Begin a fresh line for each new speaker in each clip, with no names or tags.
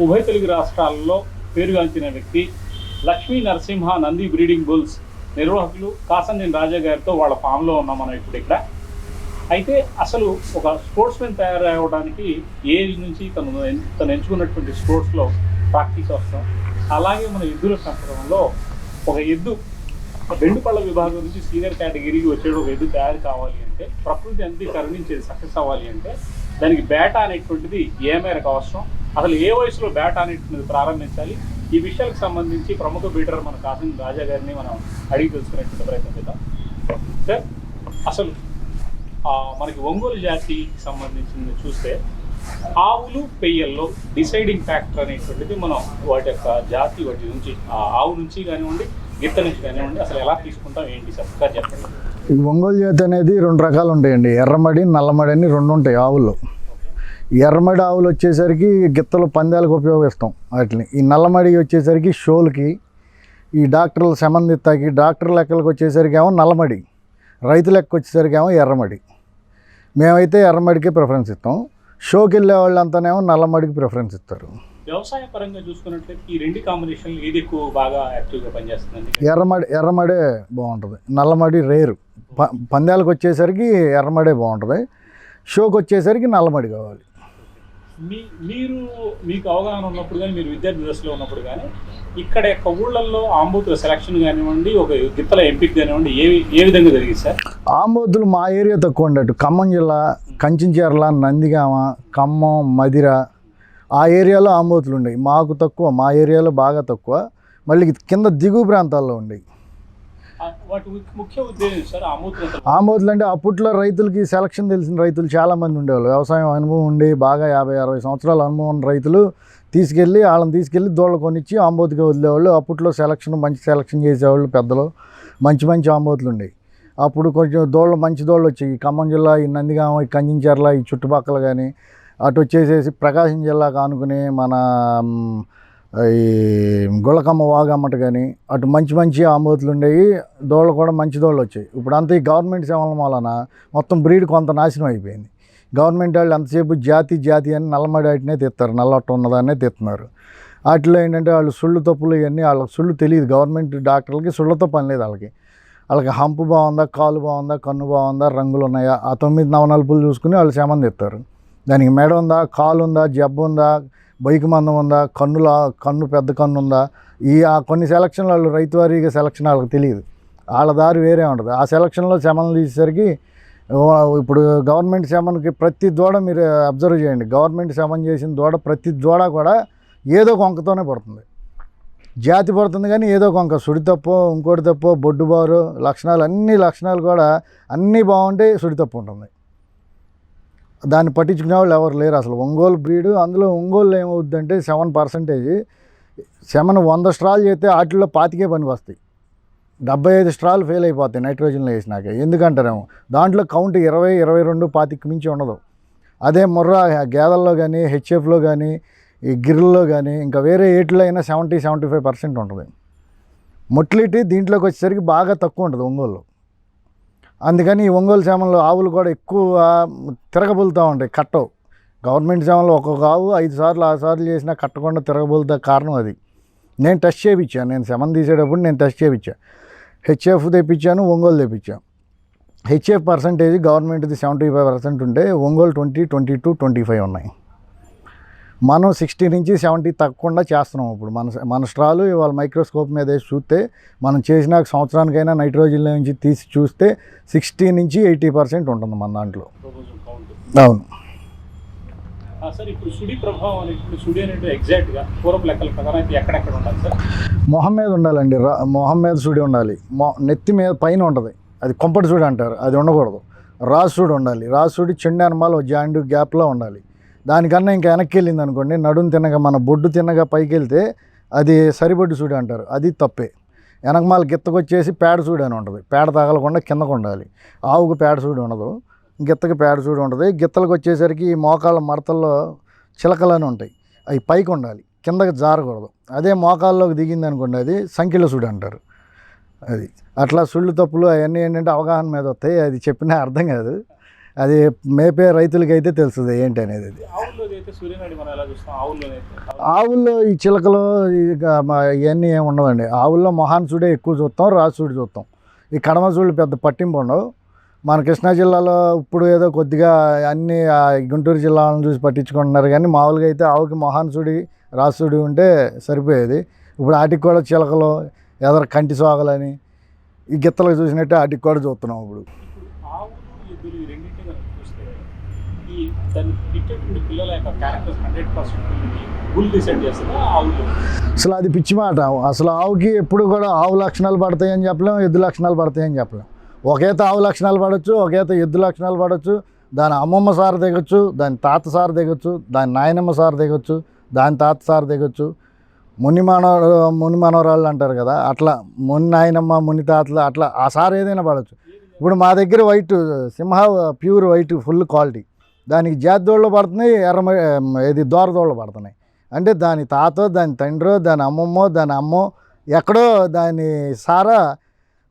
ఉభయ తెలుగు రాష్ట్రాల్లో పేరుగాంచిన వ్యక్తి లక్ష్మీ నరసింహ నంది బ్రీడింగ్ బుల్స్ నిర్వాహకులు కాసంనేని రాజా గారితో వాళ్ళ ఫామ్లో ఉన్నాం మనం ఇప్పుడు ఇక్కడ. అయితే అసలు ఒక స్పోర్ట్స్మెన్ తయారవడానికి ఏ ఏజ్ నుంచి తను ఎంచుకున్నటువంటి స్పోర్ట్స్లో ప్రాక్టీస్ వస్తాం, అలాగే మన ఎద్దుల పెంపకంలో ఒక ఎద్దు 2 పళ్ళ విభాగం నుంచి సీనియర్ కేటగిరీకి వచ్చేది ఒక ఎద్దు తయారు కావాలి అంటే, ప్రకృతి అంతా కరుణించేది సక్సెస్ అవ్వాలి అంటే దానికి బేటా అనేటువంటిది ఏ మేరకు అవసరం, అసలు ఏ వయసులో బేటా అనేటువంటిది ప్రారంభించాలి, ఈ విషయాలకు సంబంధించి ప్రముఖ బీటర్ మన కాసంనేని రాజా గారిని మనం అడిగి తెలుసుకునేటువంటి ప్రయత్నం చేద్దాం. సార్, అసలు మనకి ఒంగోలు జాతికి సంబంధించింది చూస్తే ఆవులు పెయ్యల్లో డిసైడింగ్ ఫ్యాక్టర్ అనేటువంటిది మనం వాటి యొక్క జాతి వాటి నుంచి ఆవు నుంచి కానివ్వండి గిత్త నుంచి కానివ్వండి అసలు ఎలా తీసుకుంటాం ఏంటి సార్ చెప్పండి.
ఈ ఒంగోలు జాతి అనేది 2 రకాలు ఉంటాయండి, ఎర్రమడి నల్లమడి అని 2 ఉంటాయి ఆవుల్లో. ఎర్రమడి ఆవులు వచ్చేసరికి గిత్తలు పందాలకు ఉపయోగిస్తాం వాటిని. ఈ నల్లమడి వచ్చేసరికి షోలకి, ఈ డాక్టర్ల సంబంధితకి, డాక్టర్ లెక్కలకు వచ్చేసరికి ఏమో నల్లమడి, రైతు లెక్క వచ్చేసరికి ఏమో ఎర్రమడి. మేమైతే ఎర్రమడికి ప్రిఫరెన్స్ ఇస్తాం. షోకి వెళ్ళే వాళ్ళు అంతానేమో నల్లమడికి ప్రిఫరెన్స్ ఇస్తారు.
వ్యవసాయ పరంగా చూసుకున్నట్లయితే ఈ 2 కాంబినేషన్లు ఏది ఎక్కువ బాగా యాక్టివ్గా పనిచేస్తుందండి?
ఎర్రమడే బాగుంటుంది, నల్లమడి రేరు. పందాలకు వచ్చేసరికి ఎర్రమడే బాగుంటుంది, షోకి వచ్చేసరికి నల్లమడి కావాలి.
మీకు అవగాహన ఉన్నప్పుడు కానీ, మీరు విద్యార్థి దశలో ఉన్నప్పుడు కానీ ఇక్కడ యొక్క ఊళ్ళల్లో ఆంబోతుల సెలక్షన్ కానివ్వండి, ఒక గిత్తల ఎంపిక కానివ్వండి ఏ విధంగా జరిగింది సార్?
ఆంబోతులు మా ఏరియా తక్కువ ఉండేట్టు. ఖమ్మం జిల్లా కంచించర్ల, నందిగామ, ఖమ్మం, మదిర ఆ ఏరియాలో ఆంబోతులు ఉండేవి. మాకు తక్కువ, మా ఏరియాలో బాగా తక్కువ. మళ్ళీ కింద దిగువ ప్రాంతాల్లో ఉండేవి.
వాటి ముఖ్య ఉద్దేశం సార్
ఆంబోతులు అంటే అప్పట్లో రైతులకి సెలక్షన్ తెలిసిన రైతులు చాలామంది ఉండేవాళ్ళు. వ్యవసాయం అనుభవం ఉండి బాగా 50-60 సంవత్సరాల అనుభవం ఉన్న రైతులు వాళ్ళని తీసుకెళ్ళి దూడలు కొనిచ్చి ఆంబోతుగా వదిలేవాళ్ళు. అప్పట్లో మంచి సెలక్షన్ చేసేవాళ్ళు పెద్దలు. మంచి ఆంబోతులు ఉండేవి. అప్పుడు కొంచెం మంచి దూడలు వచ్చాయి. ఖమ్మం జిల్లా, ఈ నందిగామ, ఈ కంచించర్ల, ఈ చుట్టుపక్కల కానీ అటు వచ్చేసేసి ప్రకాశం జిల్లాకు ఆనుకుని మన ఈ గుళ్ళకమ్మ వాగమ్మట కానీ అటు మంచి ఆంబోతులు ఉండేవి. దూడలు కూడా మంచి దూడలు వచ్చాయి. ఇప్పుడు అంతా ఈ గవర్నమెంట్ సేవల వలన మొత్తం బ్రీడ్ కొంత నాశనం అయిపోయింది. గవర్నమెంట్ వాళ్ళు ఎంతసేపు జాతి అని నల్లమడి వాటినే తెస్తారు, నల్లొట్ట ఉన్నదాన్నే తెస్తున్నారు. వాటిలో ఏంటంటే వాళ్ళు సుళ్ళు తప్పులు ఇవన్నీ వాళ్ళకి సుళ్ళు తెలియదు. గవర్నమెంట్ డాక్టర్లకి సుళ్ళతో పని లేదు. వాళ్ళకి హంపు బాగుందా, కాలు బాగుందా, కన్ను బాగుందా, రంగులు ఉన్నాయా, ఆ 9 నవనలుపులు చూసుకుని వాళ్ళు శమం తెస్తారు. దానికి మెడ ఉందా, కాలు ఉందా, జబ్బు ఉందా, బైక్ మందం ఉందా, కన్ను పెద్ద కన్ను ఉందా, కొన్ని సెలక్షన్లు వాళ్ళు రైతువారీగా సెలక్షన్ వాళ్ళకి తెలియదు. వాళ్ళ దారి వేరే ఉంటుంది. ఆ సెలక్షన్లో శమనం తీసేసరికి ఇప్పుడు గవర్నమెంట్ శమన్కి ప్రతి దూడ మీరు అబ్జర్వ్ చేయండి. గవర్నమెంట్ శమనం చేసిన దూడ ప్రతి దూడ కూడా ఏదో కొంకతోనే పడుతుంది. జాతి పడుతుంది కానీ ఏదో కొంక, సుడి తప్పో ఇంకోటి తప్పో, బొడ్డు బారు లక్షణాలు కూడా అన్నీ బాగుంటాయి, సుడి తప్పు ఉంటుంది. దాన్ని పట్టించుకునే వాళ్ళు ఎవరు లేరు అసలు. ఒంగోలు బ్రీడు, అందులో ఒంగోలు ఏమవుద్దంటే 7% శమన 100 స్ట్రాలు చేస్తే వాటిల్లో 25 పనికి వస్తాయి. 75 స్ట్రాలు ఫెయిల్ అయిపోతాయి నైట్రోజన్లో వేసినాక. ఎందుకంటారేమో దాంట్లో కౌంట్ 20, 22, 25 మించి ఉండదు. అదే ముర్రా గేదల్లో కానీ, హెచ్ఎఫ్లో కానీ, ఈ గిర్రల్లో కానీ ఇంకా వేరే ఏట్లో అయినా 70-75% ఉంటుంది. మొటిలిటీ దీంట్లోకి వచ్చేసరికి బాగా తక్కువ ఉంటుంది ఒంగోలు. అందుకని ఈ ఒంగోలు సేమల్లో ఆవులు కూడా ఎక్కువ తిరగబోలుతూ ఉంటాయి, కట్టవు. గవర్నమెంట్ సేమల్లో ఒక్కొక్క ఆవు 5 సార్లు 6 సార్లు చేసినా కట్టకుండా తిరగబోలుతా కారణం అది. నేను టెస్ట్ చేయించాను, నేను శమం తీసేటప్పుడు నేను టెస్ట్ చేయించాను. హెచ్ఎఫ్ తెప్పించాను, ఒంగోలు తెప్పించాను. హెచ్ఎఫ్ పర్సంటేజ్ గవర్నమెంట్ది 75% ఉంటే ఒంగోలు 20, 22, 25 ఉన్నాయి. మనం 60 నుంచి 70 తగ్గకుండా చేస్తున్నాం. ఇప్పుడు మన స్ట్రాలు ఇవాళ మైక్రోస్కోప్ మీద వేసి చూస్తే మనం చేసిన సంవత్సరానికైనా నైట్రోజన్లో నుంచి తీసి చూస్తే 60 నుంచి 80% ఉంటుంది మన దాంట్లో. అవును
సార్. ఇప్పుడు సుడి ప్రభావం అనేది, సుడి అనేది ఎగ్జాక్ట్గా పూర్వపు లెక్కల ప్రకారం అయితే ఎక్కడెక్కడ ఉండాలి సార్?
మొహం మీద ఉండాలండి, మొహం మీద సుడి ఉండాలి. నెత్తి మీద పైన ఉంటుంది, అది కొంపటి సుడి అంటారు, అది ఉండకూడదు. రాజు సుడి ఉండాలి. రాజు సుడి చెండు అనమాల జాయింట్ గ్యాప్లో ఉండాలి. దానికన్నా ఇంకా వెనక్కి వెళ్ళింది అనుకోండి, నడుము తిన్నగా మన బొడ్డు తిన్నగా పైకి వెళ్తే అది సరిబొడ్డు సూడి అంటారు, అది తప్పే. వెనకమాల గిత్తకొచ్చేసి పేడ సూడి అని ఉంటుంది, పేడ తగలకుండా కిందకు ఉండాలి. ఆవుకు పేడ సూడి ఉండదు, గిత్తకి పేడ సూడి ఉంటుంది. గిత్తలకు వచ్చేసరికి మోకాళ్ళ మడతల్లో చిలకలని ఉంటాయి, అవి పైకి ఉండాలి, కిందకి జారకూడదు. అదే మోకాల్లోకి దిగింది అనుకోండి, అది సంఖ్యల సూడి అంటారు. అది అట్లా సుళ్ళు తప్పులు అవన్నీ ఏంటంటే అవగాహన మీద వస్తాయి, అది చెప్పినా అర్థం కాదు. అది మేపే రైతులకి అయితే తెలుస్తుంది ఏంటి అనేది. అది
ఆవుల్లో అయితే సూర్యనాడి మనం ఎలా చూస్తాం,
ఆవుల్లో ఈ చిలకలు ఇవన్నీ ఏమి ఉండవండి. ఆవుల్లో మొహాన్సుడే ఎక్కువ చూస్తాం, రాసుడు చూస్తాం. ఈ కడమసూళ్ళు పెద్ద పట్టింపు ఉండవు. మన కృష్ణా జిల్లాలో ఇప్పుడు ఏదో కొద్దిగా అన్ని గుంటూరు జిల్లాలను చూసి పట్టించుకుంటున్నారు, కానీ మామూలుగా అయితే ఆవుకి మొహాన్సుడి రాసుడి ఉంటే సరిపోయేది. ఇప్పుడు వాటికి కూడా చిలకలు ఎదర కంటి సోగలని ఈ గిత్తలకు చూసినట్టు వాటికి కూడా చూస్తున్నాం. ఇప్పుడు
ఆవులు ఎద్దులు రెండింటి చూస్తే ఈ దాన్ని ఇచ్చేటువంటి పిల్లల యొక్క క్యారెక్టర్స్ 100% బుల్ డిసైడ్ చేస్తుందా ఆవులు?
అసలు అది పిచ్చి మాట. అసలు ఆవుకి ఎప్పుడు కూడా ఆవు లక్షణాలు పడతాయని చెప్పలేం, ఎద్దు లక్షణాలు పడతాయని చెప్పలేం. ఒకేత ఆవు లక్షణాలు పడవచ్చు, ఒకేత ఎద్దు లక్షణాలు పడవచ్చు. దాని అమ్మమ్మ సార్ దిగొచ్చు, దాని తాత సార్ దిగొచ్చు, దాని నాయనమ్మ సార్ దిగొచ్చు, దాని తాత సార్ దిగొచ్చు. ముని మనవరాళ్ళు అంటారు కదా, అట్లా ముని నాయనమ్మ ముని తాతలు అట్లా ఆ సార్ ఏదైనా పడవచ్చు. ఇప్పుడు మా దగ్గర వైట్ సింహ ప్యూర్ వైట్ ఫుల్ క్వాలిటీ, దానికి జాతిదోళ్ళు పడుతున్నాయి, ఇది దోరదోళ్ళు పడుతున్నాయి. అంటే దాని తాత, దాని తండ్రి, దాని అమ్మమ్మో, దాని అమ్మో ఎక్కడో దాని సారా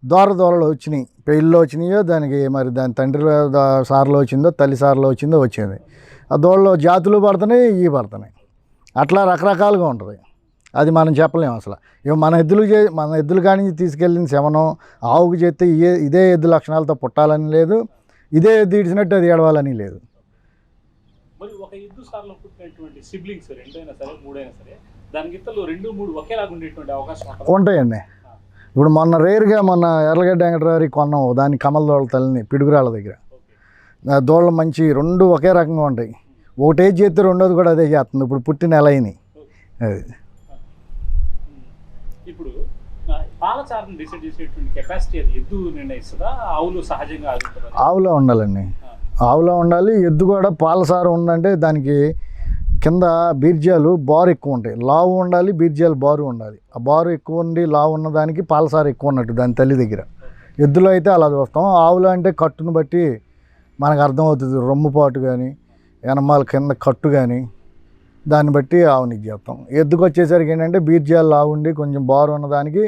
దోరదోళ్ళు వచ్చినాయి, పెళ్ళిలో వచ్చినాయో దానికి, మరి దాని తండ్రి సార్లో వచ్చిందో తల్లి సార్లో వచ్చిందో వచ్చింది. ఆ దోళ్ళలో జాతులు పడుతున్నాయి, ఇవి పడుతున్నాయి. అట్లా రకరకాలుగా ఉంటుంది. అది మనం చెప్పలేము అసలు. ఇక మన ఎద్దులు కాడి నుంచి తీసుకెళ్ళిన శమనం ఆవుకు చేస్తే ఇదే ఎద్దు లక్షణాలతో పుట్టాలని లేదు, ఇదే ఎద్దు ఇడిచినట్టు అది ఏడవాలని లేదు.
మరి ఒక ఎద్దు సార్లో పుట్టినటువంటి సిబ్లింగ్స్ రెండైనా సరే మూడైనా సరే దాని గిత్తలు 2-3 ఒకేలాగా ఉండేటువంటి అవకాశం
ఉంటాయండి. ఇప్పుడు మొన్న ఎర్రగడ్డ వెంకటరావు కొన్నాం దాని కమలదోళ్ళ తల్లిని పిడుగురాళ్ళ దగ్గర. దోళ్ళ మంచి 2 ఒకే రకంగా ఉంటాయి. ఒకటే చేస్తే రెండోది కూడా అదే చేస్తుంది. ఇప్పుడు పుట్టిన నెల అయినాయి. అది
ఇప్పుడు పాలచారుని డిసైడ్ చేసేటువంటి కెపాసిటీ అది ఎద్దు నిర్ణయిస్తుందా, ఆవులు సహజంగా
ఆవులో ఉండాలండి. ఆవులో ఉండాలి. ఎద్దు కూడా పాలసారం ఉందంటే దానికి కింద బీర్జాలు బారు ఎక్కువ ఉంటాయి, లావు ఉండాలి, బీర్జాలు బారు ఉండాలి. ఆ బారు ఎక్కువ ఉండి లావు ఉన్నదానికి పాలసార ఎక్కువ ఉన్నట్టు దాని తల్లి దగ్గర. ఎద్దులో అయితే అలా చూస్తాం. ఆవులు అంటే కట్టును బట్టి మనకు అర్థమవుతుంది, రొమ్ముపాటు కానీ ఎనమాల కింద కట్టు కానీ దాన్ని బట్టి ఆవునికి చేస్తాం. ఎద్దుకు వచ్చేసరికి ఏంటంటే బీర్జాలు లావు ఉండి కొంచెం బారు ఉన్నదానికి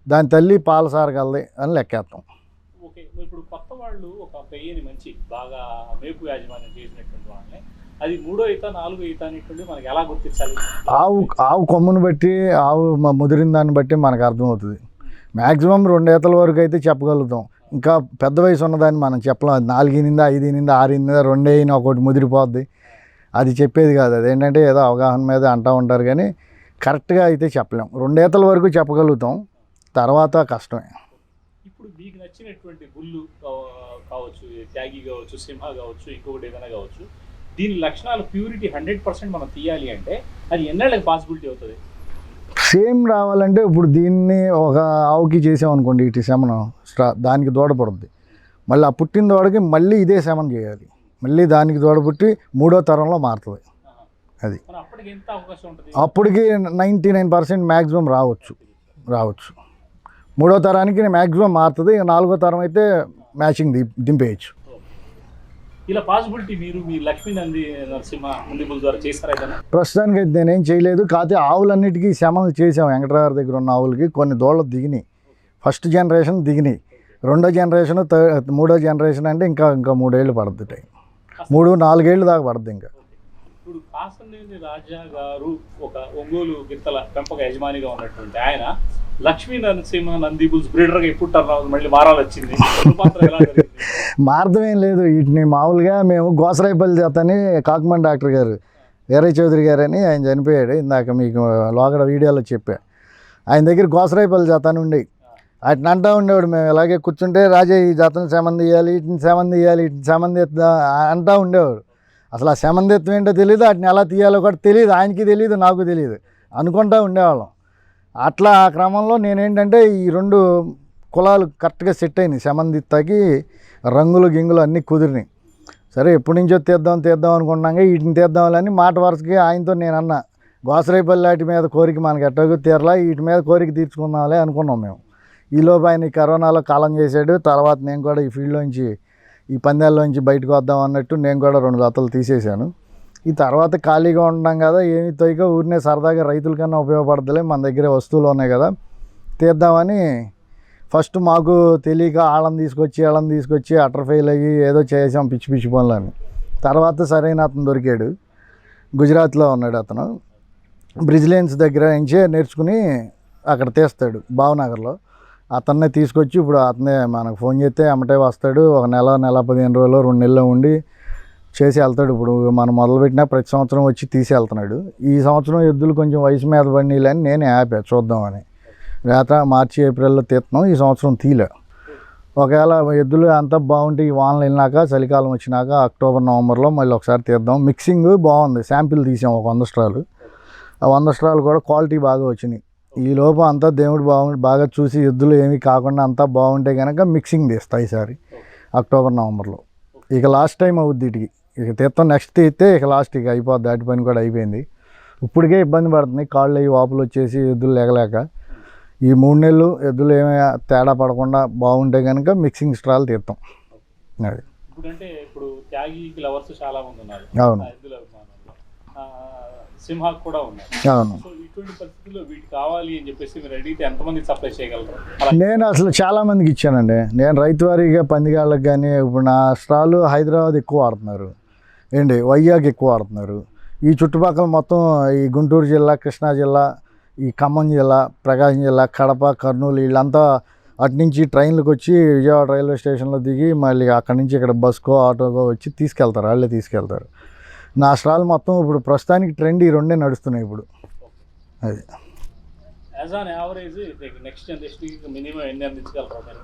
దాని తల్లి పాలసార కలది అని లెక్కేస్తాం.
ఓకే, ఇప్పుడు కొత్త వాళ్ళు ఒక పెయ్యని మంచి బాగా మేపు యాజమాన్యం చేసినటువంటి వాళ్ళని అది 3వ ఈత 4వ ఈత అనేటువంటి మనకి ఎలా గుర్తించాలి?
ఆవు కొమ్మును బట్టి ఆవు ముదిరిన దాన్ని బట్టి మనకు అర్థమవుతుంది. మ్యాక్సిమం 2 ఈతల వరకు అయితే చెప్పగలుగుతాం. ఇంకా పెద్ద వయసు ఉన్నదాన్ని మనం చెప్పలేం. అది 4 ఈనిందా 5 ఈనిందా 6 ఈనిందా 2 అయినా ఒకటి ముదిరిపోద్ది, అది చెప్పేది కాదు. అది ఏంటంటే ఏదో అవగాహన మీద అంటూ ఉంటారు, కానీ కరెక్ట్గా అయితే చెప్పలేం. 2 ఈతల వరకు చెప్పగలుగుతాం, తర్వాత కష్టమే.
ఇప్పుడు మీకు నచ్చినటువంటి బుల్లు కావచ్చు, త్యాగి కావచ్చు, సింహ కావచ్చు, ఇంకొకటి ఏదైనా కావచ్చు, దీని లక్షణాలు ప్యూరిటీ 100% మనం తీయాలి అంటే అది ఎన్నేళ్ళకి పాసిబిలిటీ అవుతుంది?
సేమ్ రావాలంటే ఇప్పుడు దీన్ని ఒక ఆవుకి చేసామనుకోండి, ఇటు శమనం దానికి దూడ పడుద్ది. మళ్ళీ ఆ పుట్టిన దూడకి మళ్ళీ ఇదే శమనం చేయాలి, మళ్ళీ దానికి దూడ పుట్టి 3వ తరంలో మారుతుంది. అది అప్పటికి 99% మ్యాక్సిమం రావచ్చు. 3వ తరానికి మ్యాక్సిమం మారుతుంది. 4వ తరం అయితే మ్యాచింగ్ దింపేయచ్చు.
ఇలా పాసిబిలిటీ మీరు మీ లక్ష్మీ నంది నరసింహ నంది బుల్ ద్వారా చేస్తారా?
ప్రస్తుతానికి అయితే నేనేం చేయలేదు. కాకపోతే ఆవులన్నిటికీ శమనం చేసాం. వెంకటరావు దగ్గర ఉన్న ఆవులకి కొన్ని దోళ్ళ దిగినాయి. ఫస్ట్ జనరేషన్ దిగినాయి, 2వ జనరేషన్, 3వ జనరేషన్ అంటే ఇంకా 3 ఏళ్ళు పడుతుంది టైం. 3-4 ఏళ్ళు దాకా పడుతుంది. ఇంకా
ఇప్పుడు కాసంనేని రాజా గారు ఒక ఒంగోలు గిత్తల పెంపక యజమానిగా ఉన్నటువంటి ఆయన లక్ష్మీ నరసింహ నంది బుల్స్ బ్రీడర్గా ఎప్పుడు టర్న్ అవుతుంది, మళ్ళీ మారాలి వచ్చింది,
మార్గం ఏం లేదు. వీటిని మామూలుగా మేము గోసరాయిపల్లి చేతని కాకమంది డాక్టర్ గారు వీరయ్య చౌదరి గారు అని ఆయన చనిపోయాడు, ఇందాక మీకు లోగడ వీడియోలో చెప్పా. ఆయన దగ్గర గోసరాయిపల్లి చేతని ఉండేవి. వాటిని అంటూ ఉండేవాడు. మేము ఇలాగే కూర్చుంటే రాజా ఈ జాతను శమంది ఇవ్వాలి, వీటిని శమంది ఇవ్వాలి, వీటిని శమంది అంటూ ఉండేవాడు. అసలు ఆ శమందిత్వం ఏంటో తెలియదు, వాటిని ఎలా తీయాలో కూడా తెలియదు. ఆయనకి తెలియదు, నాకు తెలియదు, అనుకుంటూ ఉండేవాళ్ళం. అట్లా ఆ క్రమంలో నేనేంటంటే ఈ 2 కులాలు కరెక్ట్గా సెట్ అయినాయి. శమందిత్తాకి రంగులు గింగులు అన్నీ కుదిరినాయి. సరే ఎప్పటి నుంచో తీద్దాం అనుకున్నాగా వీటిని తీద్దామని మాట వరుసకి ఆయనతో నేను అన్నా, గోసరాయిపల్లి వాటి మీద కోరిక మనకి ఎట్టగో తీరలా, వీటి మీద కోరిక తీర్చుకుందాంలే అనుకున్నాం మేము. ఈలోపు ఆయన ఈ కరోనాలో కాలం చేశాడు. తర్వాత నేను కూడా ఈ ఫీల్డ్లోంచి ఈ పందాల్లోంచి బయటకు వద్దాం అన్నట్టు నేను కూడా 2 జతలు తీసేశాను. ఈ తర్వాత ఖాళీగా ఉంటున్నాం కదా, ఏమి తోయిక ఊరినే సరదాగా రైతుల కన్నా ఉపయోగపడతలే, మన దగ్గర వస్తువులు ఉన్నాయి కదా, తీద్దామని ఫస్ట్ మాకు తెలియక వాళ్ళని తీసుకొచ్చి అటర్ ఫెయిల్ అయ్యి ఏదో చేసాం పిచ్చి పిచ్చి పనులని. తర్వాత సరైన అతను దొరికాడు, గుజరాత్లో ఉన్నాడు అతను. బ్రిజిలియన్స్ దగ్గర నుంచే నేర్చుకుని అక్కడ తీస్తాడు భావనగర్లో. అతన్నే తీసుకొచ్చి ఇప్పుడు అతనే మనకు ఫోన్ చేస్తే అమ్మటే వస్తాడు. ఒక నెల 15 రోజులు 2 నెలలు ఉండి చేసి వెళ్తాడు. ఇప్పుడు మనం మొదలుపెట్టినా ప్రతి సంవత్సరం వచ్చి తీసి వెళ్తున్నాడు. ఈ సంవత్సరం ఎద్దులు కొంచెం వయసు మీద పడినాయిలని నేను హ్యాపీ చూద్దామని. లేత మార్చి ఏప్రిల్లో తీస్తున్నాం, ఈ సంవత్సరం తీలే. ఒకవేళ ఎద్దులు అంతా బాగుంటే ఈ వానలు వెళ్ళినాక చలికాలం వచ్చినాక అక్టోబర్ నవంబర్లో మళ్ళీ ఒకసారి తీద్దాం. మిక్సింగ్ బాగుంది, శాంపిల్ తీసాం ఒక 100 స్ట్రాలు. ఆ 100 స్ట్రాలు కూడా క్వాలిటీ బాగా వచ్చినాయి. ఈ లోపు అంతా దేవుడు బాగా చూసి ఎద్దులు ఏమీ కాకుండా అంతా బాగుంటే కనుక మిక్సింగ్ తీస్తాయి ఈసారి అక్టోబర్ నవంబర్లో. ఇక లాస్ట్ టైం అవుద్ది వీటికి. ఇక తీస్తాం, నెక్స్ట్ తీస్తే ఇక లాస్ట్ ఇక అయిపోద్ది. దాటి పని కూడా అయిపోయింది. ఇప్పటికే ఇబ్బంది పడుతుంది, కాళ్ళు అవి వాపులు వచ్చేసి ఎద్దులు లేకలేక. ఈ 3 నెలలు ఎద్దులు ఏమైనా తేడా పడకుండా బాగుంటే కనుక మిక్సింగ్ స్ట్రాలు తీస్తాం. అది
ఇప్పుడు త్యాగి లవర్స్ చాలా మంది ఉన్నారు.
అవును,
సింహాకు కూడా ఉన్నాయి.
అవును.
సో ఇటువంటి పరిస్థితుల్లో వీటి కావాలి అని చెప్పేసి మీరు అడిగితే ఎంతమంది సప్లై చేయగలరు?
నేను అసలు చాలామందికి ఇచ్చానండి. నేను రైతు వారీగా పందిగాళ్ళకి కానీ ఇప్పుడు నా స్ట్రాలు హైదరాబాద్ ఎక్కువ వాడుతున్నారు ఏంటి, వైజాగ్ ఎక్కువ వాడుతున్నారు. ఈ చుట్టుపక్కల మొత్తం ఈ గుంటూరు జిల్లా, కృష్ణా జిల్లా, ఈ ఖమ్మం జిల్లా, ప్రకాశం జిల్లా, కడప, కర్నూలు వీళ్ళంతా అటు నుంచి ట్రైన్లకు వచ్చి విజయవాడ రైల్వే స్టేషన్లో దిగి మళ్ళీ అక్కడి నుంచి ఇక్కడ బస్కో ఆటోకో వచ్చి తీసుకెళ్తారు, వాళ్ళే తీసుకెళ్తారు. నా స్టాల్ మొత్తం ఇప్పుడు ప్రస్తుతానికి ట్రెండ్ ఈ 2 నడుస్తున్నాయి ఇప్పుడు. అది
యాజ్ ఆన్ యావరేజ్ నెక్స్ట్ జనరేషన్కి మినిమం ఎన్ని అందించగలరా మీరు?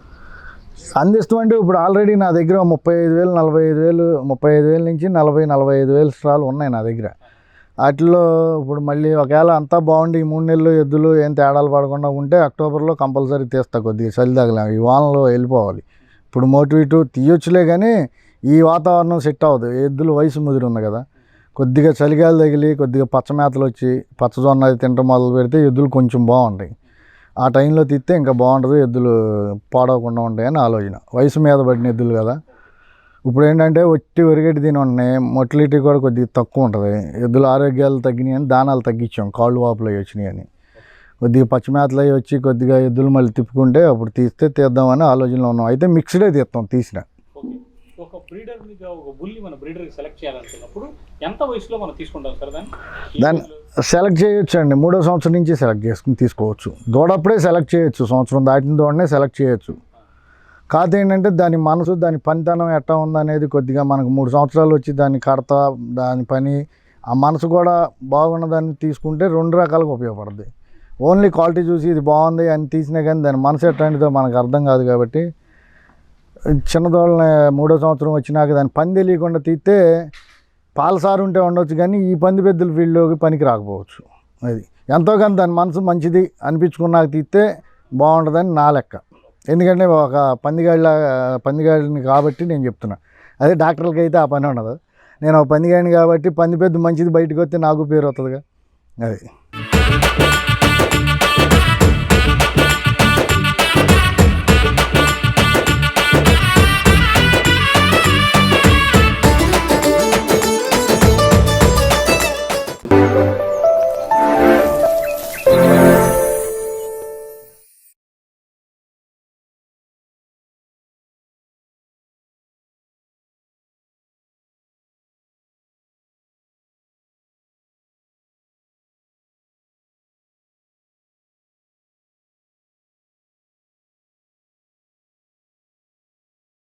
అందిస్తామంటే ఇప్పుడు ఆల్రెడీ నా దగ్గర 35,000 45,000 35,000 నుంచి 40,000 స్టాల్ ఉన్నాయి నా దగ్గర. వాటిలో ఇప్పుడు మళ్ళీ ఒకవేళ అంతా బాగుండి ఈ 3 నెలలు ఎద్దులు ఏం తేడాలు పడకుండా ఉంటే అక్టోబర్లో కంపల్సరీ తీస్తా. కొద్దిగా చలి తగలే, ఈ వానలో వెళ్ళిపోవాలి. ఇప్పుడు మోటివేటు తీయొచ్చులే కానీ ఈ వాతావరణం సెట్ అవ్వదు. ఎద్దులు వయసు ముదిరి ఉంది కదా, కొద్దిగా చలిగాలు తగిలి కొద్దిగా పచ్చ మేతలు వచ్చి పచ్చజొన్న అది తింటం మొదలు పెడితే ఎద్దులు కొంచెం బాగుంటాయి. ఆ టైంలో తీస్తే ఇంకా బాగుంటుంది, ఎద్దులు పాడవకుండా ఉంటాయని ఆలోచన. వయసు మీద పడిన ఎద్దులు కదా. ఇప్పుడు ఏంటంటే ఒట్టి ఒరిగేటి తిని ఉన్నాయి, మొటిలిటీ కూడా కొద్దిగా తక్కువ ఉంటుంది. ఎద్దుల ఆరోగ్యాలు తగ్గినాయి అని దానాలు తగ్గించాం, కాళ్ళు వాపులు అవి వచ్చినాయి అని. కొద్దిగా పచ్చి మేతలు అవి వచ్చి కొద్దిగా ఎద్దులు మళ్ళీ తిప్పుకుంటే అప్పుడు తీస్తే తీద్దామని ఆలోచనలో ఉన్నాం. అయితే మిక్స్డే తీస్తాం తీసిన.
ఒక బ్రీడర్ని ఒక బుల్లి మన బ్రీడర్కి సెలెక్ట్ చేయాలనుకున్నప్పుడు ఎంత వయసులో మనం తీసుకుంటాం సార్
దాన్ని సెలెక్ట్ చేయొచ్చు అండి. 3వ సంవత్సరం నుంచి సెలెక్ట్ చేసుకుని తీసుకోవచ్చు. దూడప్పుడే సెలెక్ట్ చేయొచ్చు, సంవత్సరం దాటిన దూడనే సెలెక్ట్ చేయొచ్చు. కాకపోతే ఏంటంటే దాని మనసు, దాని పనితనం ఎట్టా ఉందనేది కొద్దిగా మనకు 3 సంవత్సరాలు వచ్చి దాన్ని కడతా, దాని పని, ఆ మనసు కూడా బాగున్నదాన్ని తీసుకుంటే 2 రకాలుగా ఉపయోగపడుతుంది. ఓన్లీ క్వాలిటీ చూసి ఇది బాగుంది అని తీసినా కానీ దాని మనసు ఎట్లాంటిదో మనకు అర్థం కాదు. కాబట్టి చిన్నదోళ్ళని 3వ సంవత్సరం వచ్చినాక దాని పని తెలియకుండా తీస్తే పాలసారు ఉంటే ఉండొచ్చు కానీ ఈ పంది పెద్దల ఫీల్డ్లోకి పనికి రాకపోవచ్చు. అది ఎంతో కానీ దాని మనసు మంచిది అనిపించుకున్నాక తీస్తే బాగుంటుందని నా లెక్క. ఎందుకంటే ఒక పందిగాడిని కాబట్టి నేను చెప్తున్నా. అదే డాక్టర్లకి అయితే ఆ పని ఉండదు. నేను ఒక పందిగాడిని కాబట్టి పంది పెద్ద మంచిది బయటకు వస్తే నాకు పేరు వస్తుందిగా. అది